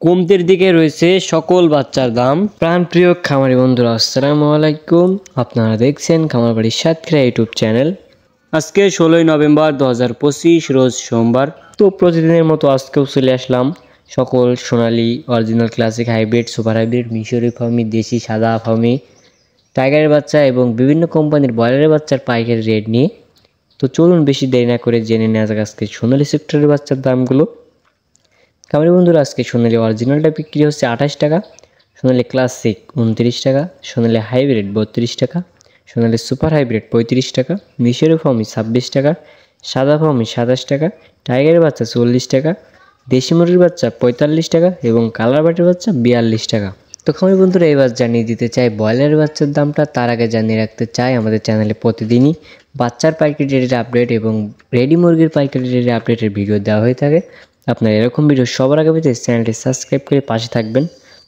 কমতির দিকে রয়েছে সকল বাচ্চার দাম। প্রাণপ্রিয় খামারি বন্ধুরা, আসসালামু আলাইকুম। আপনারা দেখছেন খামার বাড়ির সাতক্ষীরা ইউটিউব চ্যানেল। আজকে 16ই নভেম্বর 2025 রোজ সোমবার। তো প্রতিদিনের মতো আজকেও চলে আসলাম সকল সোনালী original classic hybrid super hybrid মিশরি ফার্মি দেশি সাদা ফার্মি টাইগারের বাচ্চা এবং বিভিন্ন কোম্পানির ব্রয়লারের বাচ্চার পাইকারি রেট নিয়ে। তো চলুন বেশি দেরি না করে জেনে নেওয়া যাক আজকে সোনালী সেক্টরের বাচ্চার দামগুলো। খামারি বন্ধুরা, আজকে সোনালী অরিজিনালটা বিক্রি হচ্ছে 28 টাকা, সোনালী ক্লাসিক 29 টাকা, সোনালী হাইব্রিড 32 টাকা, সোনালী সুপার হাইব্রিড 35 টাকা, মিশরি ফার্মি 26 টাকা, সাদা ফার্মি 27 টাকা, টাইগারের বাচ্চা 40 টাকা, দেশি মুরগির বাচ্চা 45 টাকা এবং কালার বাটির বাচ্চা 42 টাকা। তো খামারি বন্ধুরা, এবার জানিয়ে দিতে চাই ব্রয়লারের বাচ্চার দামটা। তার আগে জানিয়ে রাখতে চাই আমাদের চ্যানেলে প্রতিদিনই বাচ্চার পাইকারি রেটের আপডেট এবং রেডি মুরগির পাইকারি রেটের আপডেটের ভিডিও দেওয়া হয়ে থাকে। আপনার এরকম ভিডিও সবার আগে পেতে চ্যানেলটি সাবস্ক্রাইব করে পাশে থাকবেন।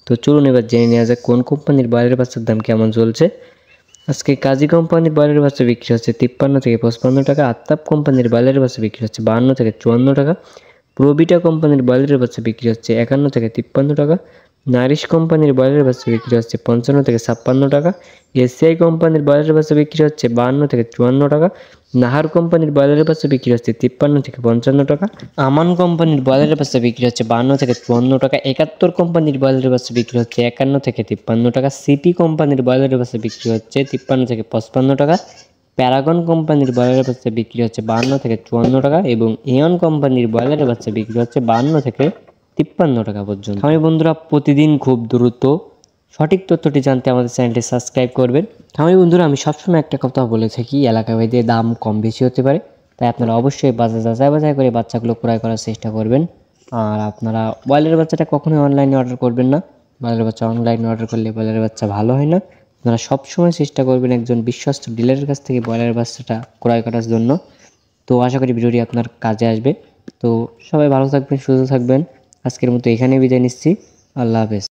তো চলুন এবার জেনে নেওয়া যাক কোন কোম্পানির ব্রয়লারের বাচ্চার দাম কেমন চলছে। আজকে কাজী কোম্পানির ব্রয়লারের বাচ্চা বিক্রি হচ্ছে 53 থেকে 55 টাকা, আত্তাপ কোম্পানির ব্রয়লারের বাচ্চা বিক্রি হচ্ছে 52 থেকে 54 টাকা, প্রবিটা কোম্পানির ব্রয়লারের বাচ্চা বিক্রি হচ্ছে 51 থেকে 53 টাকা, নারিশ কোম্পানির ব্রয়লারের বাচ্চা বিক্রি হচ্ছে 55 থেকে 56 টাকা, এসিআই কোম্পানির ব্রয়লারের বাচ্চা বিক্রি হচ্ছে 52 থেকে 54 টাকা, নাহার কোম্পানির ব্রয়লারের বাচ্চা বিক্রি হচ্ছে 53 থেকে 55 টাকা, আমান কোম্পানির ব্রয়লারের বাচ্চা বিক্রি হচ্ছে 52 থেকে 54 টাকা, 71 কোম্পানির ব্রয়লারের বাচ্চা বিক্রি হচ্ছে 51 থেকে 53 টাকা, সিপি কোম্পানির ব্রয়লারের বাচ্চা বিক্রি হচ্ছে 53 থেকে 55 টাকা, প্যারাগন কোম্পানির ব্রয়লারের বাচ্চা বিক্রি হচ্ছে 52 থেকে 54 টাকা এবং এয়ন কোম্পানির ব্রয়লারের বাচ্চা বিক্রি হচ্ছে 52 থেকে 53 টাকা পর্যন্ত। আমি বন্ধুরা, প্রতিদিন খুব দ্রুত সঠিক তথ্যটি জানতে আমাদের চ্যানেলটি সাবস্ক্রাইব করবেন। আমি বন্ধুরা, আমি সবসময় একটা কথা বলে থাকি, এলাকা ভেদে দাম কম বেশি হতে পারে, তাই আপনারা অবশ্যই বাজার যাচাই করে বাচ্চাগুলো ক্রয় করার চেষ্টা করবেন। আর আপনারা ব্রয়লারের বাচ্চাটা কখনোই অনলাইনে অর্ডার করবেন না। ব্রয়লারের বাচ্চা অনলাইনে অর্ডার করলে ব্রয়লারের বাচ্চা ভালো হয় না। আপনারা সবসময় চেষ্টা করবেন একজন বিশ্বস্ত ডিলারের কাছ থেকে ব্রয়লারের বাচ্চাটা ক্রয় করার জন্য। তো আশা করি ভিডিওটি আপনার কাজে আসবে। তো সবাই ভালো থাকবেন, সুস্থ থাকবেন। আজকের মতো এখানেই বিদায় নিচ্ছি। আল্লাহ হাফেজ।